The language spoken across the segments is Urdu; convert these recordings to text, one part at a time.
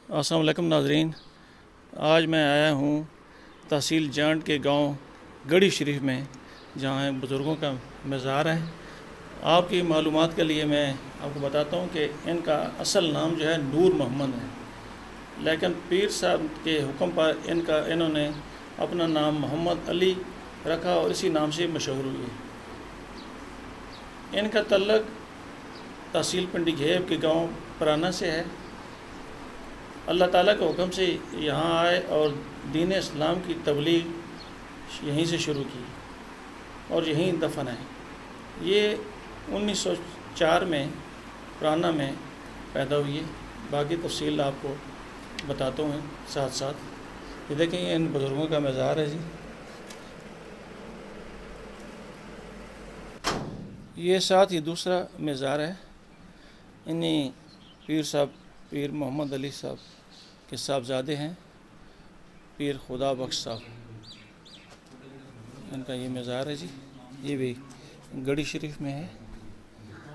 السلام علیکم ناظرین، آج میں آیا ہوں تحصیل جانٹ کے گاؤں گڑھی شریف میں، جہاں بزرگوں کا مزار ہے۔ آپ کی معلومات کے لیے میں آپ کو بتاتا ہوں کہ ان کا اصل نام جو ہے نور محمد ہے، لیکن پیر صاحب کے حکم پر انہوں نے اپنا نام محمد علی رکھا اور اسی نام سے مشہور ہوئے۔ ان کا تعلق تحصیل پنڈی گھیب کے گاؤں پرانا سے ہے۔ اللہ تعالیٰ کے حکم سے یہاں آئے اور دین اسلام کی تبلیغ یہیں سے شروع کی اور یہیں دفن ہے۔ یہ 1904 میں پرانا میں پیدا ہوئی ہے۔ باقی تفصیل آپ کو بتاتا ہوں ساتھ ساتھ۔ یہ دیکھیں، یہ ان بزرگوں کا مزار ہے جی۔ یہ ساتھ ہی دوسرا مزار ہے، انہیں پیر محمد علی صاحب کے صاحبزادے ہیں، پیر خدا بخش صاحب، ان کا یہ مزار ہے جی۔ یہ بھی گڑھی شریف میں ہے،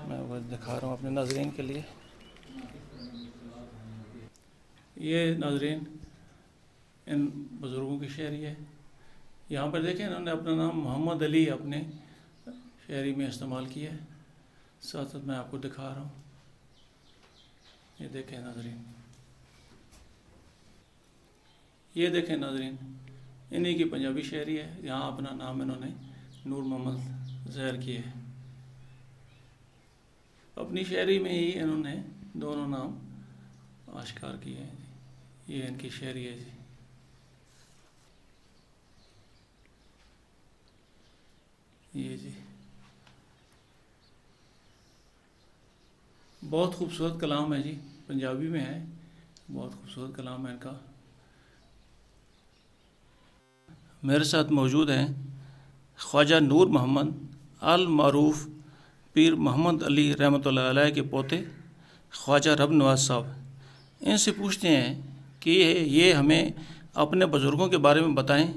میں وہ دکھا رہا ہوں اپنے ناظرین کے لیے۔ یہ ناظرین ان بزرگوں کی شاعری ہے۔ یہاں پر دیکھیں، انہوں نے اپنا نام محمد علی اپنے شاعری میں استعمال کیا ہے۔ ساتھ ساتھ میں آپ کو دکھا رہا ہوں، یہ دیکھیں ناظرین، یہ دیکھیں ناظرین، انہی کی پنجابی شاعری ہے۔ یہاں اپنا نام انہوں نے نور محمد ظاہر کیا ہے۔ اپنی شاعری میں ہی انہوں نے دونوں نام آشکار کیے ہیں جی۔ یہ ان کی شاعری ہے جی۔ یہ جی بہت خوبصورت کلام ہے جی، پنجابی میں ہے، بہت خوبصورت کلام ہے ان کا۔ میرے ساتھ موجود ہیں خواجہ نور محمد المعروف پیر محمد علی رحمۃ اللہ علیہ کے پوتے خواجہ رب نواز صاحب۔ ان سے پوچھتے ہیں کہ یہ ہمیں اپنے بزرگوں کے بارے میں بتائیں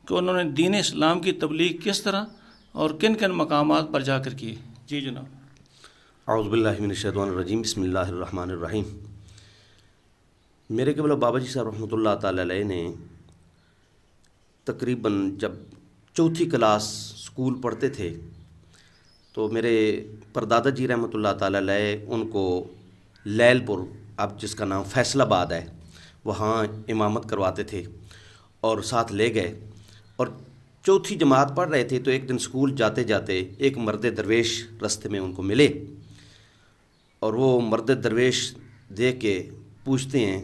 کہ انہوں نے دین اسلام کی تبلیغ کس طرح اور کن کن مقامات پر جا کر کی۔ جی جناب۔ اعوذ باللہ من الشیطان الرجیم، بسم اللہ الرحمن الرحیم۔ میرے قبلہ بابا جی صاحب رحمۃ اللہ تعالی علیہ نے تقریباً جب چوتھی کلاس سکول پڑھتے تھے تو میرے پردادا جی رحمۃ اللہ تعالی علیہ ان کو لیل پور، اب جس کا نام فیصل آباد ہے، وہاں امامت کرواتے تھے اور ساتھ لے گئے، اور چوتھی جماعت پڑھ رہے تھے تو ایک دن سکول جاتے جاتے ایک مرد درویش رستے میں ان کو ملے، اور وہ مرد درویش دیکھ کے پوچھتے ہیں،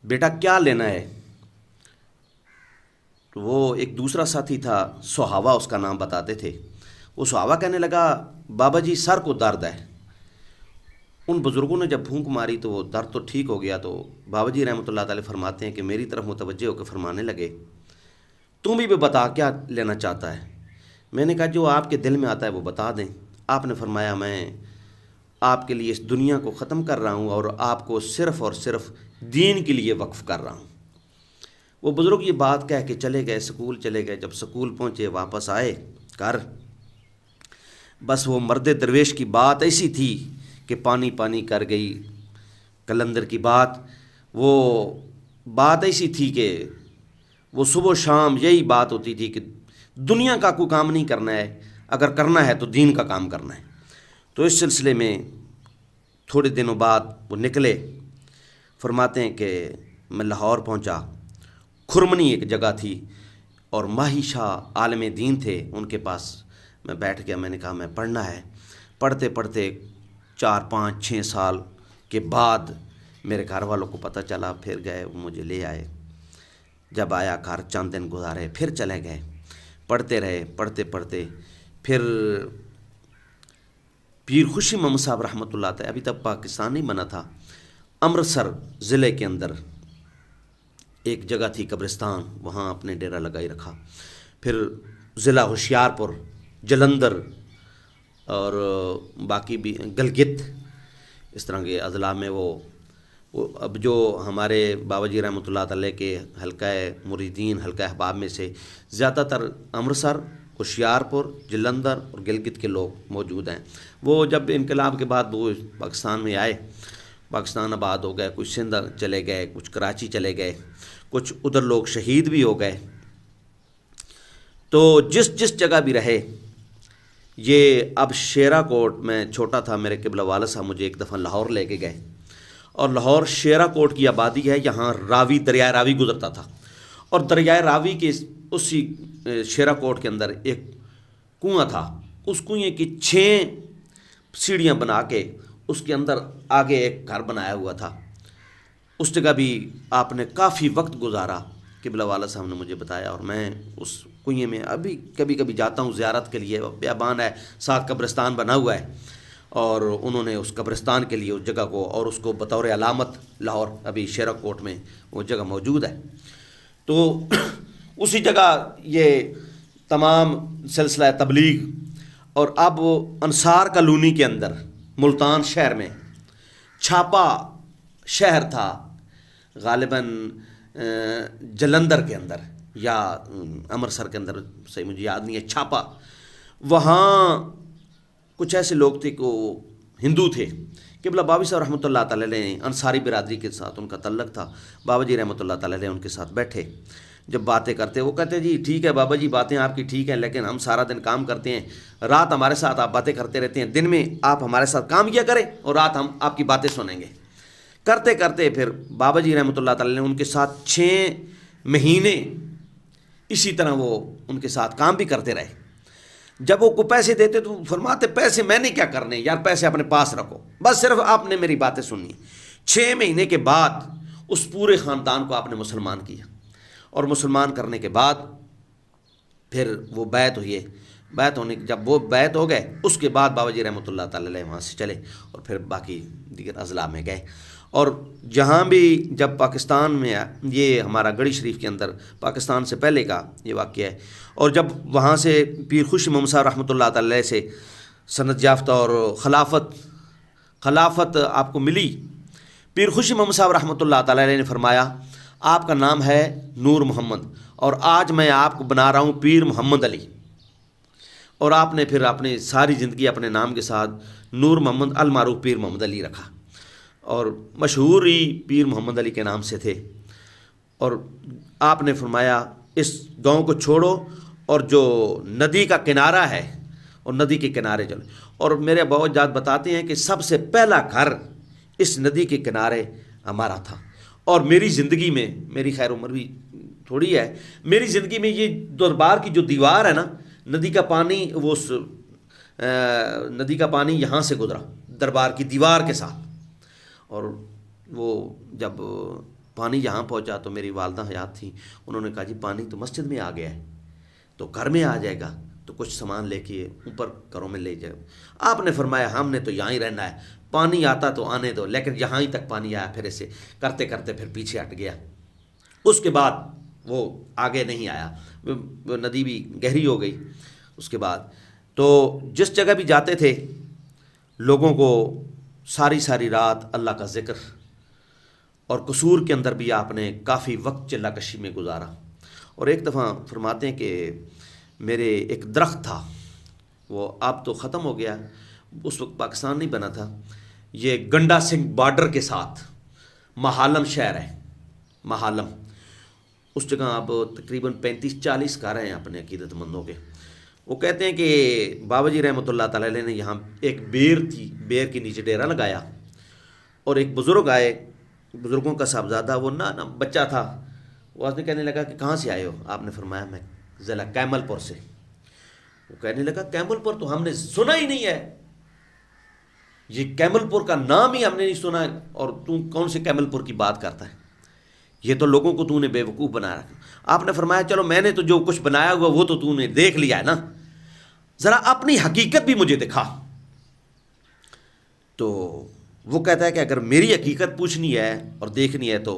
بیٹا کیا لینا ہے؟ تو وہ ایک دوسرا ساتھی تھا، سہاوا اس کا نام بتاتے تھے۔ وہ سہاوا کہنے لگا، بابا جی سر کو درد ہے۔ ان بزرگوں نے جب پھونک ماری تو وہ درد تو ٹھیک ہو گیا، تو بابا جی رحمۃ اللہ تعالی فرماتے ہیں کہ میری طرف متوجہ ہو کے فرمانے لگے، تم بھی بتا کیا لینا چاہتا ہے؟ میں نے کہا جو آپ کے دل میں آتا ہے وہ بتا دیں۔ آپ نے فرمایا، میں آپ کے لیے اس دنیا کو ختم کر رہا ہوں اور آپ کو صرف اور صرف دین کے لیے وقف کر رہا ہوں۔ وہ بزرگ یہ بات کہہ کے چلے گئے، سکول چلے گئے۔ جب سکول پہنچے، واپس آئے گھر، بس وہ مرد درویش کی بات ایسی تھی کہ پانی پانی کر گئی کلندر کی بات۔ وہ بات ایسی تھی کہ وہ صبح و شام یہی بات ہوتی تھی کہ دنیا کا کوئی کام نہیں کرنا ہے، اگر کرنا ہے تو دین کا کام کرنا ہے۔ تو اس سلسلے میں تھوڑے دنوں بعد وہ نکلے۔ فرماتے ہیں کہ میں لاہور پہنچا، کھرمنی ایک جگہ تھی، اور ماہی شاہ عالم دین تھے، ان کے پاس میں بیٹھ گیا۔ میں نے کہا میں پڑھنا ہے۔ پڑھتے پڑھتے 4 5 6 سال کے بعد میرے گھر والوں کو پتہ چلا، پھر گئے، وہ مجھے لے آئے۔ جب آیا گھر، چند دن گزارے، پھر چلے گئے۔ پڑھتے رہے، پڑھتے پڑھتے پھر پیر خوشی محمد صاحب رحمۃ اللہ تعالی، ابھی تک پاکستان نہیں بنا تھا، امرتسر ضلع کے اندر ایک جگہ تھی قبرستان، وہاں اپنے ڈیرا لگائی رکھا۔ پھر ضلع ہوشیارپور، جلندر اور باقی بھی گلگت، اس طرح کے اضلاع میں وہ اب جو ہمارے بابا جی رحمۃ اللہ تعالی کے حلقہ مریدین، حلقہ احباب میں سے زیادہ تر امرتسر، ہوشیارپور، جلندر اور گلگت کے لوگ موجود ہیں۔ وہ جب انقلاب کے بعد وہ پاکستان میں آئے، پاکستان آباد ہو گئے، کچھ سندھ چلے گئے، کچھ کراچی چلے گئے، کچھ ادھر لوگ شہید بھی ہو گئے۔ تو جس جس جگہ بھی رہے، یہ اب شیرا کوٹ میں چھوٹا تھا، میرے قبلہ والد صاحب مجھے ایک دفعہ لاہور لے کے گئے، اور لاہور شیرا کوٹ کی آبادی ہے، یہاں راوی دریائے راوی گزرتا تھا، اور دریائے راوی کے اسی شیرا کوٹ کے اندر ایک کنواں تھا، اس کنویں کی 6 سیڑھیاں بنا کے اس کے اندر آگے ایک گھر بنایا ہوا تھا۔ اس جگہ بھی آپ نے کافی وقت گزارا، قبلہ والد صاحب نے مجھے بتایا، اور میں اس کنویں میں ابھی کبھی کبھی جاتا ہوں زیارت کے لیے۔ بیابان ہے، ساتھ قبرستان بنا ہوا ہے، اور انہوں نے اس قبرستان کے لیے اس جگہ کو، اور اس کو بطور علامت لاہور ابھی شیرا کوٹ میں وہ جگہ موجود ہے۔ تو اسی جگہ یہ تمام سلسلہ تبلیغ، اور اب انصار کالونی کے اندر ملتان شہر میں چھاپا شہر تھا، غالباً جلندر کے اندر یا امرتسر کے اندر، صحیح مجھے یاد نہیں ہے، چھاپا، وہاں کچھ ایسے لوگ تھے کہ ہندو تھے۔ قبلہ بابی صاحب رحمۃ اللہ تعالی علیہ، انصاری برادری کے ساتھ ان کا تعلق تھا، بابا جی رحمۃ اللہ تعالی علیہ ان کے ساتھ بیٹھے، جب باتیں کرتے وہ کہتے جی ٹھیک ہے بابا جی، باتیں آپ کی ٹھیک ہیں، لیکن ہم سارا دن کام کرتے ہیں، رات ہمارے ساتھ آپ باتیں کرتے رہتے ہیں، دن میں آپ ہمارے ساتھ کام کیا کریں اور رات ہم آپ کی باتیں سنیں گے۔ کرتے کرتے پھر بابا جی رحمۃ اللہ تعالی نے ان کے ساتھ 6 مہینے اسی طرح وہ ان کے ساتھ کام بھی کرتے رہے۔ جب وہ کو پیسے دیتے تو فرماتے پیسے میں نے کیا کرنے یار، پیسے اپنے پاس رکھو، بس صرف آپ نے میری باتیں سننی۔ 6 مہینے کے بعد اس پورے خاندان کو آپ نے مسلمان کیا، اور مسلمان کرنے کے بعد پھر وہ بیعت ہوئی، بیعت ہونے جب وہ بیعت ہو گئے، اس کے بعد بابا جی رحمۃ اللہ تعالی علیہ وہاں سے چلے اور پھر باقی دیگر اضلاع میں گئے۔ اور جہاں بھی جب پاکستان میں یہ ہمارا گڑھی شریف کے اندر پاکستان سے پہلے کا یہ واقعہ ہے، اور جب وہاں سے پیر خوش محمد صاحب رحمۃ اللہ تعالی علیہ سے سند یافتہ اور خلافت آپ کو ملی، پیر خوش محمد صاحب رحمۃ اللہ تعالی علیہ نے فرمایا آپ کا نام ہے نور محمد، اور آج میں آپ کو بنا رہا ہوں پیر محمد علی، اور آپ نے پھر اپنی ساری زندگی اپنے نام کے ساتھ نور محمد المعروف پیر محمد علی رکھا، اور مشہور ہی پیر محمد علی کے نام سے تھے۔ اور آپ نے فرمایا اس گاؤں کو چھوڑو اور جو ندی کا کنارہ ہے اور ندی کے کنارے چلو، اور میرے ابا جاد بتاتے ہیں کہ سب سے پہلا گھر اس ندی کے کنارے ہمارا تھا، اور میری زندگی میں، میری خیر عمر بھی تھوڑی ہے، میری زندگی میں یہ دربار کی جو دیوار ہے نا، ندی کا پانی، وہ ندی کا پانی یہاں سے گزرا دربار کی دیوار کے ساتھ، اور وہ جب پانی یہاں پہنچا تو میری والدہ حیات تھیں، انہوں نے کہا جی پانی تو مسجد میں آ گیا ہے، تو گھر میں آ جائے گا تو کچھ سامان لے کے اوپر گھروں میں لے جائے۔ آپ نے فرمایا ہم نے تو یہاں ہی رہنا ہے، پانی آتا تو آنے دو، لیکن یہاں ہی تک پانی آیا، پھر اسے کرتے کرتے پھر پیچھے ہٹ گیا، اس کے بعد وہ آگے نہیں آیا، وہ ندی بھی گہری ہو گئی۔ اس کے بعد تو جس جگہ بھی جاتے تھے لوگوں کو ساری ساری رات اللہ کا ذکر، اور قصور کے اندر بھی آپ نے کافی وقت چلا کشی میں گزارا۔ اور ایک دفعہ فرماتے ہیں کہ میرے ایک درخت تھا، وہ اب تو ختم ہو گیا، اس وقت پاکستان نہیں بنا تھا، یہ گنڈا سنگھ بارڈر کے ساتھ مہالم شہر ہے، مہالم، اس جگہ اب تقریباً 35-40 گھر ہیں اپنے عقیدت مندوں کے۔ وہ کہتے ہیں کہ بابا جی رحمۃ اللہ تعالی علیہ نے یہاں ایک بیر تھی، بیر کے نیچے ڈیرا لگایا، اور ایک بزرگ آئے، بزرگوں کا صاحبزادہ، وہ نہ بچہ تھا، وہ اس نے کہنے لگا کہ کہاں سے آئے ہو؟ آپ نے فرمایا میں ضلع کیمل پور سے۔ وہ کہنے لگا کیمل پور تو ہم نے سنا ہی نہیں ہے، یہ کیمل پور کا نام ہی ہم نے نہیں سنا، اور تو کون سے کیمل پور کی بات کرتا ہے، یہ تو لوگوں کو تو نے بے وقوف بنا رکھا۔ آپ نے فرمایا چلو میں نے تو جو کچھ بنایا ہوا وہ تو نے دیکھ لیا ہے نا، ذرا اپنی حقیقت بھی مجھے دکھا۔ تو وہ کہتا ہے کہ اگر میری حقیقت پوچھنی ہے اور دیکھنی ہے تو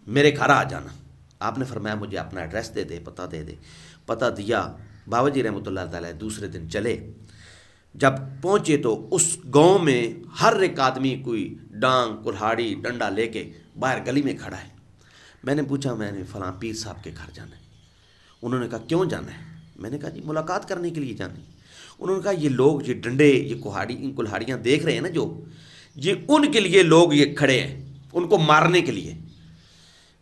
میرے گھر آ جانا۔ آپ نے فرمایا مجھے اپنا ایڈریس دے دے، پتہ دے دے۔ پتہ دیا، بابا جی رحمۃ اللہ تعالی دوسرے دن چلے، جب پہنچے تو اس گاؤں میں ہر ایک آدمی کوئی ڈانگ، کلہاڑی، ڈنڈا لے کے باہر گلی میں کھڑا ہے۔ میں نے پوچھا میں نے فلاں پیر صاحب کے گھر جانا ہے۔ انہوں نے کہا کیوں جانا ہے؟ میں نے کہا جی ملاقات کرنے کے لیے جانا ہے۔ انہوں نے کہا یہ لوگ یہ ڈنڈے، یہ کلہاڑیاں دیکھ رہے ہیں نا جو، یہ ان کے لیے لوگ یہ کھڑے ہیں ان کو مارنے کے لیے۔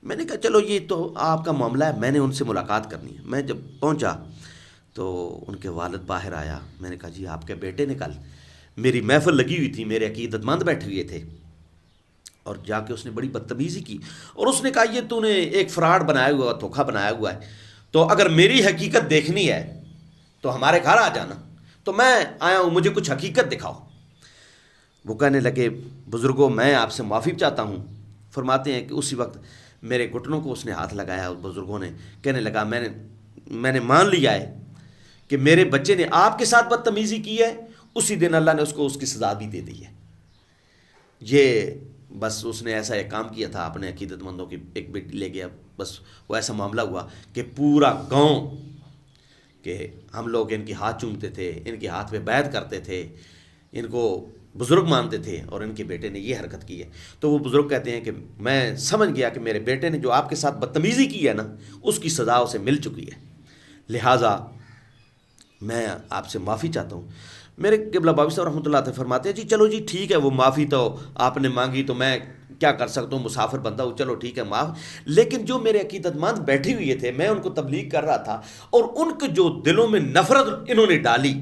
میں نے کہا چلو یہ تو آپ کا معاملہ ہے، میں نے ان سے ملاقات کرنی ہے۔ میں جب پہنچا تو ان کے والد باہر آیا، میں نے کہا جی آپ کے بیٹے نے کل میری محفل لگی ہوئی تھی، میرے عقیدت مند بیٹھے ہوئے تھے، اور جا کے اس نے بڑی بدتمیزی کی، اور اس نے کہا یہ تو نے ایک فراڈ بنایا ہوا، دھوکہ بنایا ہوا ہے، تو اگر میری حقیقت دیکھنی ہے تو ہمارے گھر آ جانا۔ تو میں آیا ہوں، مجھے کچھ حقیقت دکھاؤ۔ وہ کہنے لگے بزرگوں میں آپ سے معافی چاہتا ہوں۔ فرماتے ہیں کہ اسی وقت میرے گھٹنوں کو اس نے ہاتھ لگایا، اس بزرگوں نے کہنے لگا میں نے مان لیا ہے کہ میرے بچے نے آپ کے ساتھ بدتمیزی کی ہے، اسی دن اللہ نے اس کو اس کی سزا بھی دے دی ہے۔ یہ بس اس نے ایسا ایک کام کیا تھا، اپنے عقیدت مندوں کی ایک بیٹی لے گیا، بس وہ ایسا معاملہ ہوا کہ پورا گاؤں کہ ہم لوگ ان کے ہاتھ چومتے تھے، ان کے ہاتھ پہ بیعت کرتے تھے، ان کو بزرگ مانتے تھے، اور ان کے بیٹے نے یہ حرکت کی ہے۔ تو وہ بزرگ کہتے ہیں کہ میں سمجھ گیا کہ میرے بیٹے نے جو آپ کے ساتھ بدتمیزی کی ہے نا، اس کی سزا اسے مل چکی ہے، لہٰذا میں آپ سے معافی چاہتا ہوں۔ میرے قبلہ بابی صاحب رحمۃ اللہ علیہ فرماتے ہیں جی چلو جی ٹھیک ہے، وہ معافی تو آپ نے مانگی تو میں کیا کر سکتا ہوں، مسافر بندہ ہوں، چلو ٹھیک ہے معاف۔ لیکن جو میرے عقیدت مند بیٹھے ہوئے تھے، میں ان کو تبلیغ کر رہا تھا، اور ان کے جو دلوں میں نفرت انہوں نے ڈالی،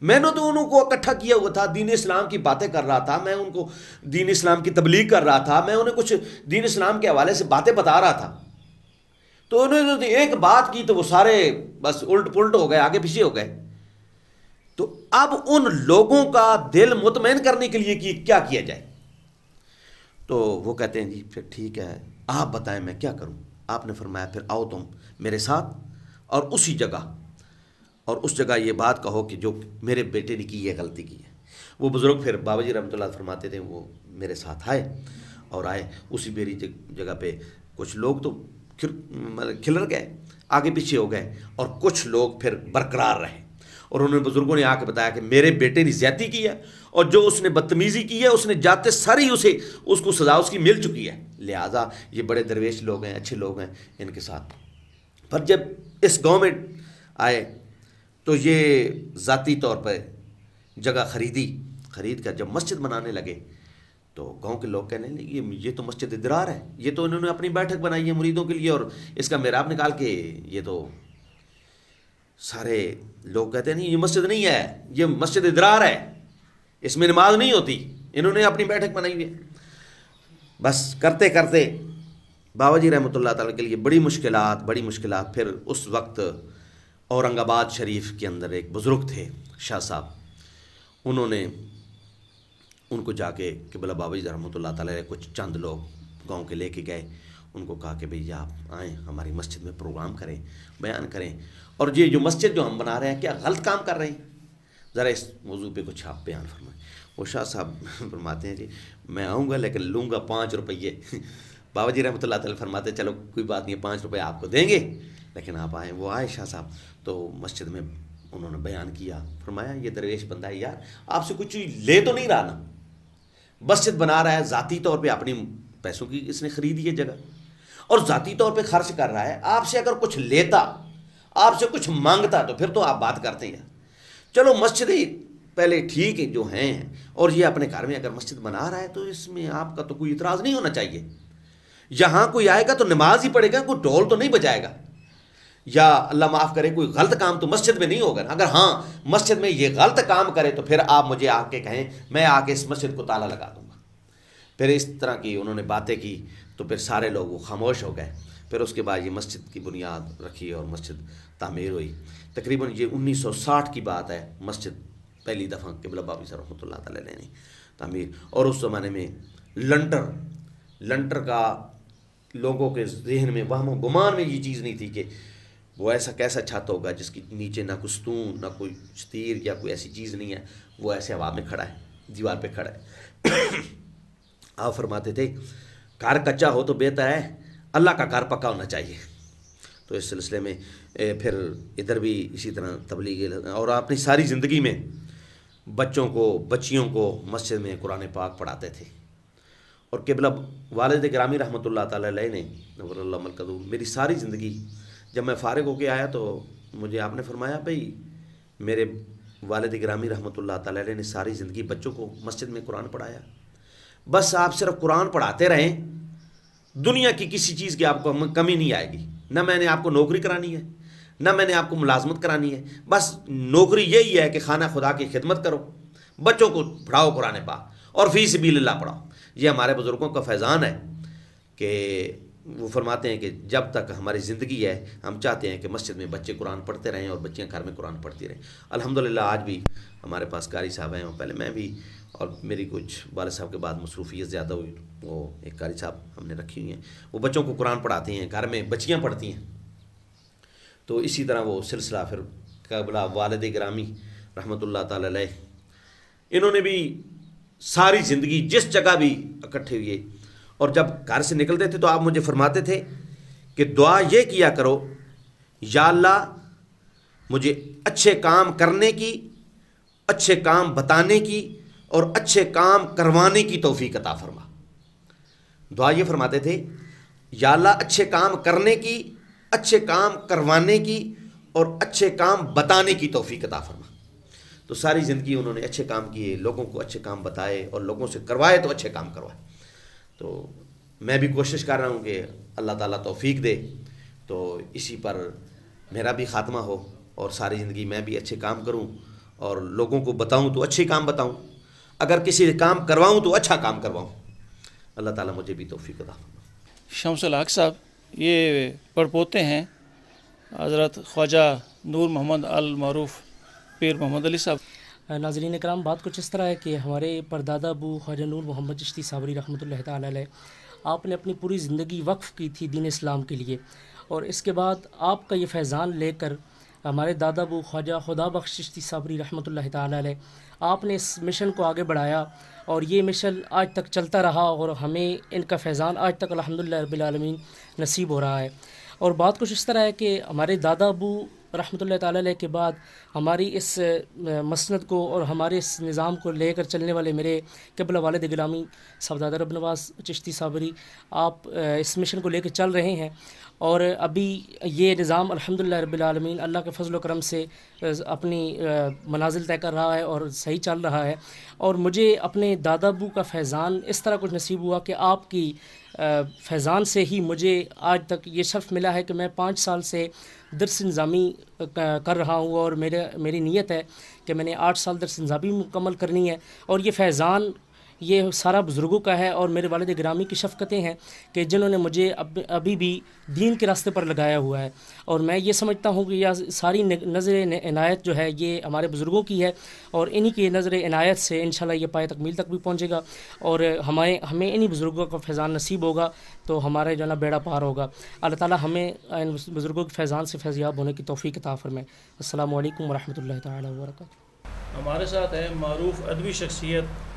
میں نے تو انہوں کو اکٹھا کیا ہوا تھا، دین اسلام کی باتیں کر رہا تھا، میں ان کو دین اسلام کی تبلیغ کر رہا تھا، میں انہیں کچھ دین اسلام کے حوالے سے باتیں بتا رہا تھا، تو انہوں نے ایک بات کی تو وہ سارے بس الٹ پلٹ ہو گئے، آگے پیچھے ہو گئے۔ تو اب ان لوگوں کا دل مطمئن کرنے کے لیے کیا کیا جائے؟ تو وہ کہتے ہیں جی پھر ٹھیک ہے آپ بتائیں میں کیا کروں۔ آپ نے فرمایا پھر آؤ تم میرے ساتھ، اور اسی جگہ اور اس جگہ یہ بات کہو کہ جو میرے بیٹے نے کی یہ غلطی کی ہے۔ وہ بزرگ پھر بابا جی رحمۃ اللہ فرماتے تھے وہ میرے ساتھ آئے، اور آئے اسی میری جگہ پہ کچھ لوگ تو کھلر گئے، آگے پیچھے ہو گئے، اور کچھ لوگ پھر برقرار رہے، اور انہوں نے بزرگوں نے آ کے بتایا کہ میرے بیٹے نے زیادتی کی ہے، اور جو اس نے بدتمیزی کی ہے اس نے جاتے ساری اس کو سزا اس کی مل چکی ہے، لہٰذا یہ بڑے درویش لوگ ہیں، اچھے لوگ ہیں، ان کے ساتھ۔ پر جب اس گاؤں میں آئے تو یہ ذاتی طور پہ جگہ خرید کر جب مسجد بنانے لگے تو گاؤں کے لوگ کہنے لگے یہ تو مسجد درار ہے، یہ تو انہوں نے اپنی بیٹھک بنائی ہے مریدوں کے لیے، اور اس کا محراب نکال کے یہ تو سارے لوگ کہتے ہیں نہیں یہ مسجد نہیں ہے، یہ مسجد درار ہے، اس میں نماز نہیں ہوتی، انہوں نے اپنی بیٹھک بنائی ہوئی ہے۔ بس کرتے کرتے بابا جی رحمۃ اللہ تعالیٰ کے لیے بڑی مشکلات۔ پھر اس وقت اورنگ آباد شریف کے اندر ایک بزرگ تھے شاہ صاحب، انہوں نے ان کو جا کے قبلہ بابا جی رحمۃ اللہ تعالیٰ کچھ چند لوگ گاؤں کے لے کے گئے، ان کو کہا کہ بھئی آپ آئیں ہماری مسجد میں پروگرام کریں، بیان کریں، اور یہ جو مسجد جو ہم بنا رہے ہیں کیا غلط کام کر رہے ہیں، ذرا اس موضوع پہ کچھ آپ بیان فرمائیں۔ وہ شاہ صاحب فرماتے ہیں جی میں آؤں گا لیکن لوں گا 5 روپیے۔ بابا جی رحمۃ اللہ تعالیٰ فرماتے ہیں چلو کوئی بات نہیں، 5 روپے آپ کو دیں گے لیکن آپ آئیں۔ وہ آئے شاہ صاحب تو مسجد میں انہوں نے بیان کیا، فرمایا یہ درویش بندہ ہے یار، آپ سے کچھ لے تو نہیں رہا نا، مسجد بنا رہا ہے ذاتی طور پہ اپنی پیسوں کی اس نے خریدی ہے جگہ، اور ذاتی طور پہ خرچ کر رہا ہے، آپ سے اگر کچھ لیتا، آپ سے کچھ مانگتا تو پھر تو آپ بات کرتے ہیں۔ چلو مسجد پہلے ٹھیک ہے جو ہیں، اور یہ اپنے گھر میں اگر مسجد بنا رہا ہے تو اس میں آپ کا تو کوئی اعتراض نہیں ہونا چاہیے، یہاں کوئی آئے گا تو نماز ہی پڑھے گا، کوئی ڈھول تو نہیں بجائے گا، یا اللہ معاف کرے کوئی غلط کام تو مسجد میں نہیں ہوگا۔ اگر ہاں مسجد میں یہ غلط کام کرے تو پھر آپ مجھے آ کے کہیں، میں آ کے اس مسجد کو تالا لگا دوں گا۔ پھر اس طرح کی انہوں نے باتیں کی تو پھر سارے لوگ وہ خاموش ہو گئے۔ پھر اس کے بعد یہ مسجد کی بنیاد رکھی اور مسجد تعمیر ہوئی۔ تقریباً یہ 1960 کی بات ہے، مسجد پہلی دفعہ قبلہ بابی صاحب رحمۃ اللہ تعالیٰ نے تعمیر۔ اور اس زمانے میں لنٹر کا لوگوں کے ذہن میں وہم و گمان میں یہ چیز نہیں تھی کہ وہ ایسا کیسا چھت ہوگا جس کی نیچے نہ کوئی ستون نہ کوئی شتیر یا کوئی ایسی چیز نہیں ہے، وہ ایسے ہوا میں کھڑا ہے، دیوار پہ کھڑا ہے۔ آپ فرماتے تھے گھر کچا ہو تو بہتر ہے، اللہ کا گھر پکا ہونا چاہیے۔ تو اس سلسلے میں پھر ادھر بھی اسی طرح تبلیغ، اور اپنی ساری زندگی میں بچیوں کو مسجد میں قرآن پاک پڑھاتے تھے۔ اور قبلہ والد گرامی رحمۃ اللہ تعالیٰ علیہ نے نور اللہ ملکہ میری ساری زندگی، جب میں فارغ ہو کے آیا تو مجھے آپ نے فرمایا بھئی میرے والد گرامی رحمۃ اللہ تعالیٰ علیہ نے ساری زندگی بچوں کو مسجد میں قرآن پڑھایا، بس آپ صرف قرآن پڑھاتے رہیں، دنیا کی کسی چیز کی آپ کو کمی نہیں آئے گی، نہ میں نے آپ کو نوکری کرانی ہے، نہ میں نے آپ کو ملازمت کرانی ہے، بس نوکری یہی ہے کہ خانہ خدا کی خدمت کرو، بچوں کو پڑھاؤ قرآن پاک اور فی سبیل اللہ پڑھاؤ۔ یہ ہمارے بزرگوں کا فیضان ہے کہ وہ فرماتے ہیں کہ جب تک ہماری زندگی ہے ہم چاہتے ہیں کہ مسجد میں بچے قرآن پڑھتے رہیں اور بچیاں گھر میں قرآن پڑھتی رہیں۔ الحمدللہ آج بھی ہمارے پاس قاری صاحب ہیں، پہلے میں بھی اور میری کچھ والد صاحب کے بعد مصروفیت زیادہ ہوئی، وہ ایک قاری صاحب ہم نے رکھی ہوئی ہیں، وہ بچوں کو قرآن پڑھاتے ہیں، گھر میں بچیاں پڑھتی ہیں۔ تو اسی طرح وہ سلسلہ پھر قبلہ والد گرامی رحمۃ اللہ تعالی علیہ، انہوں نے بھی ساری زندگی جس جگہ بھی اکٹھے ہوئے، اور جب گھر سے نکلتے تھے تو آپ مجھے فرماتے تھے کہ دعا یہ کیا کرو، یا اللہ مجھے اچھے کام کرنے کی، اچھے کام بتانے کی اور اچھے کام کروانے کی توفیق عطا فرما۔ دعا یہ فرماتے تھے، یا اللہ اچھے کام کرنے کی، اچھے کام کروانے کی اور اچھے کام بتانے کی توفیق عطا فرما۔ تو ساری زندگی انہوں نے اچھے کام کیے، لوگوں کو اچھے کام بتائے اور لوگوں سے کروائے تو اچھے کام کروائے۔ تو میں بھی کوشش کر رہا ہوں کہ اللہ تعالیٰ توفیق دے تو اسی پر میرا بھی خاتمہ ہو اور ساری زندگی میں بھی اچھے کام کروں اور لوگوں کو بتاؤں تو اچھے کام بتاؤں، اگر کسی کام کرواؤں تو اچھا کام کرواؤں۔ اللہ تعالیٰ مجھے بھی توفیق عطا فرمائے۔ شمس الحق صاحب یہ پڑپوتے ہیں حضرت خواجہ نور محمد المعروف پیر محمد علی صاحب۔ ناظرین کرام، بات کچھ اس طرح ہے کہ ہمارے پردادا ابو خواجہ نور محمد چشتی صابری رحمۃ اللہ تعالی علیہ، آپ نے اپنی پوری زندگی وقف کی تھی دین اسلام کے لیے، اور اس کے بعد آپ کا یہ فیضان لے کر ہمارے دادا ابو خواجہ خدا بخش چشتی صابری رحمۃ اللہ تعالی علیہ، آپ نے اس مشن کو آگے بڑھایا اور یہ مشن آج تک چلتا رہا اور ہمیں ان کا فیضان آج تک الحمدللہ رب العالمین نصیب ہو رہا ہے۔ اور بات کچھ اس طرح ہے کہ ہمارے دادا ابو رحمۃ اللہ تعالی علیہ کے بعد ہماری اس مسند کو اور ہمارے اس نظام کو لے کر چلنے والے میرے قبلہ والد گرامی صاحبزادہ رب نواز چشتی صابری، آپ اس مشن کو لے کے چل رہے ہیں، اور ابھی یہ نظام الحمدللہ رب العالمین اللہ کے فضل و کرم سے اپنی منازل طے کر رہا ہے اور صحیح چل رہا ہے۔ اور مجھے اپنے دادا ابو کا فیضان اس طرح کچھ نصیب ہوا کہ آپ کی فیضان سے ہی مجھے آج تک یہ شرف ملا ہے کہ میں 5 سال سے درس نظامی کر رہا ہوں، اور میری نیت ہے کہ میں نے 8 سال درس نظامی مکمل کرنی ہے، اور یہ فیضان یہ سارا بزرگوں کا ہے اور میرے والد گرامی کی شفقتیں ہیں کہ جنہوں نے مجھے ابھی بھی دین کے راستے پر لگایا ہوا ہے۔ اور میں یہ سمجھتا ہوں کہ یہ ساری نظر عنایت جو ہے یہ ہمارے بزرگوں کی ہے، اور انہی کی نظر عنایت سے انشاءاللہ یہ پائے تکمیل تک بھی پہنچے گا، اور ہمیں انہی بزرگوں کا فیضان نصیب ہوگا تو ہمارے جو ہے نا بیڑا پار ہوگا۔ اللہ تعالیٰ ہمیں ان بزرگوں کے فیضان سے فیضیاب ہونے کی توفیق عطا فرمائے۔ السلام علیکم ورحمۃ اللہ تعالیٰ وبرکاتہ۔ ہمارے ساتھ ہیں معروف ادبی شخصیت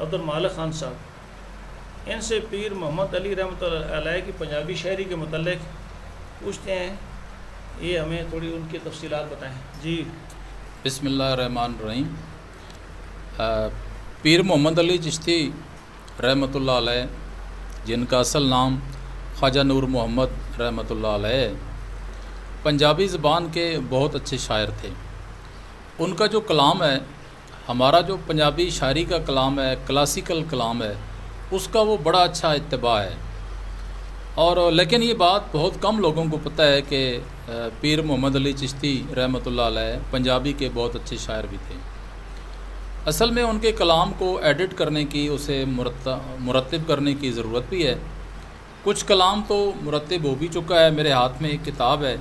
عبد المالک خان صاحب، ان سے پیر محمد علی رحمۃ اللہ علیہ کی پنجابی شاعری کے متعلق پوچھتے ہیں، یہ ہمیں تھوڑی ان کی تفصیلات بتائیں۔ جی بسم اللہ الرحمن الرحیم۔ پیر محمد علی چشتی رحمۃ اللہ علیہ، جن کا اصل نام خواجہ نور محمد رحمۃ اللہ علیہ، پنجابی زبان کے بہت اچھے شاعر تھے۔ ان کا جو کلام ہے، ہمارا جو پنجابی شاعری کا کلام ہے، کلاسیکل کلام ہے، اس کا وہ بڑا اچھا اتباع ہے، اور لیکن یہ بات بہت کم لوگوں کو پتہ ہے کہ پیر محمد علی چشتی رحمۃ اللہ علیہ پنجابی کے بہت اچھے شاعر بھی تھے۔ اصل میں ان کے کلام کو ایڈٹ کرنے کی، اسے مرتب کرنے کی ضرورت بھی ہے۔ کچھ کلام تو مرتب ہو بھی چکا ہے، میرے ہاتھ میں ایک کتاب ہے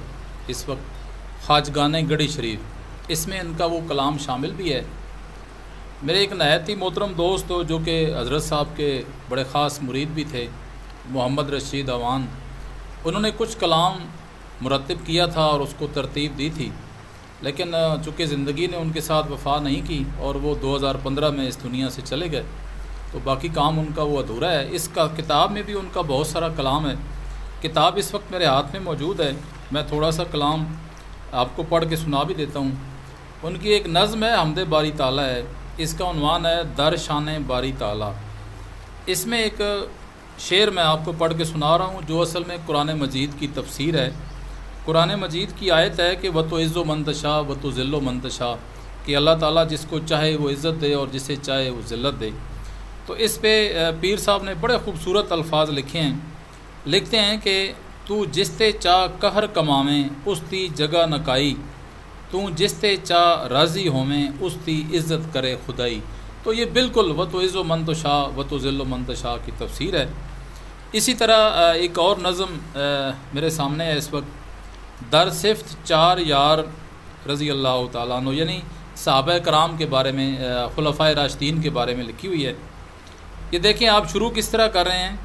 اس وقت، خواجگانِ گڑھی شریف، اس میں ان کا وہ کلام شامل بھی ہے۔ میرے ایک نہایت ہی محترم دوست جو کہ حضرت صاحب کے بڑے خاص مرید بھی تھے، محمد رشید اوان، انہوں نے کچھ کلام مرتب کیا تھا اور اس کو ترتیب دی تھی، لیکن چونکہ زندگی نے ان کے ساتھ وفا نہیں کی اور وہ 2015 میں اس دنیا سے چلے گئے، تو باقی کام ان کا وہ ادھورا ہے۔ اس کا کتاب میں بھی ان کا بہت سارا کلام ہے، کتاب اس وقت میرے ہاتھ میں موجود ہے، میں تھوڑا سا کلام آپ کو پڑھ کے سنا بھی دیتا ہوں۔ ان کی ایک نظم ہے حمد باری تعالیٰ ہے، اس کا عنوان ہے در شان باری تعالیٰ۔ اس میں ایک شعر میں آپ کو پڑھ کے سنا رہا ہوں جو اصل میں قرآن مجید کی تفسیر ہے۔ قرآن مجید کی آیت ہے کہ وہ تو عز و منتشا و تو ذل و منتشا، کہ اللہ تعالیٰ جس کو چاہے وہ عزت دے اور جسے چاہے وہ ذلت دے۔ تو اس پہ پیر صاحب نے بڑے خوبصورت الفاظ لکھے ہیں. لکھتے ہیں کہ تو جستے چاہ قہر کماویں اس تی جگہ نکائی، تو جستے چاہ راضی ہوویں اس تی عزت کرے خدائی. تو یہ بالکل و تو عز و منتشا و تو ذل و منتشا کی تفسیر ہے. اسی طرح ایک اور نظم میرے سامنے ہے اس وقت، در صفت چار یار رضی اللہ تعالیٰ عنہ، یعنی صحابہ کرام کے بارے میں، خلفائے راشدین کے بارے میں لکھی ہوئی ہے. یہ دیکھیں آپ شروع کس طرح کر رہے ہیں،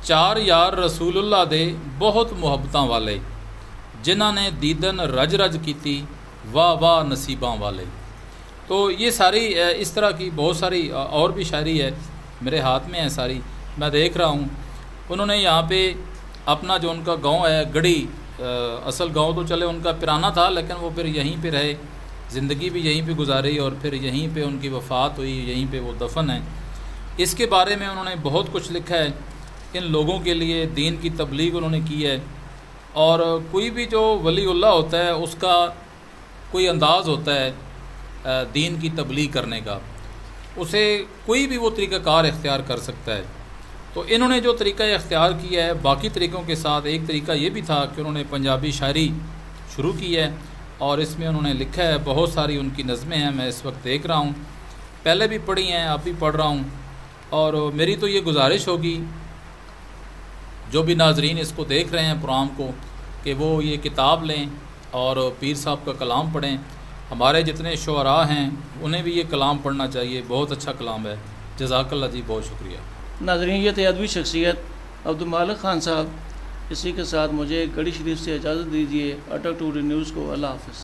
چار یار رسول اللہ دے بہت محبتاں والے، جنہاں نے دیدن رج رج کیتی واہ واہ نصیباں والے. تو یہ ساری اس طرح کی بہت ساری اور بھی شاعری ہے، میرے ہاتھ میں ہے ساری، میں دیکھ رہا ہوں. انہوں نے یہاں پہ اپنا جو ان کا گاؤں ہے گڑھی، اصل گاؤں تو چلے ان کا پرانا تھا لیکن وہ پھر یہیں پہ رہے، زندگی بھی یہیں پہ گزاری اور پھر یہیں پہ ان کی وفات ہوئی، یہیں پہ وہ دفن ہیں. اس کے بارے میں انہوں نے بہت کچھ لکھا ہے. ان لوگوں کے لیے دین کی تبلیغ انہوں نے کی ہے. اور کوئی بھی جو ولی اللہ ہوتا ہے اس کا کوئی انداز ہوتا ہے دین کی تبلیغ کرنے کا، اسے کوئی بھی وہ طریقہ کار اختیار کر سکتا ہے. تو انہوں نے جو طریقہ اختیار کیا ہے باقی طریقوں کے ساتھ، ایک طریقہ یہ بھی تھا کہ انہوں نے پنجابی شاعری شروع کی ہے اور اس میں انہوں نے لکھا ہے، بہت ساری ان کی نظمیں ہیں، میں اس وقت دیکھ رہا ہوں، پہلے بھی پڑھی ہیں، اب بھی پڑھ رہا ہوں. اور میری تو یہ گزارش ہوگی جو بھی ناظرین اس کو دیکھ رہے ہیں پروگرام کو، کہ وہ یہ کتاب لیں اور پیر صاحب کا کلام پڑھیں. ہمارے جتنے شعراء ہیں انہیں بھی یہ کلام پڑھنا چاہیے، بہت اچھا کلام ہے. جزاک اللہ جی، بہت شکریہ. ناظرین، یہ تھے ادبی شخصیت عبدالمالک خان صاحب. اسی کے ساتھ مجھے گڑھی شریف سے اجازت دیجیے. اٹک ٹوڈے نیوز کو اللہ حافظ.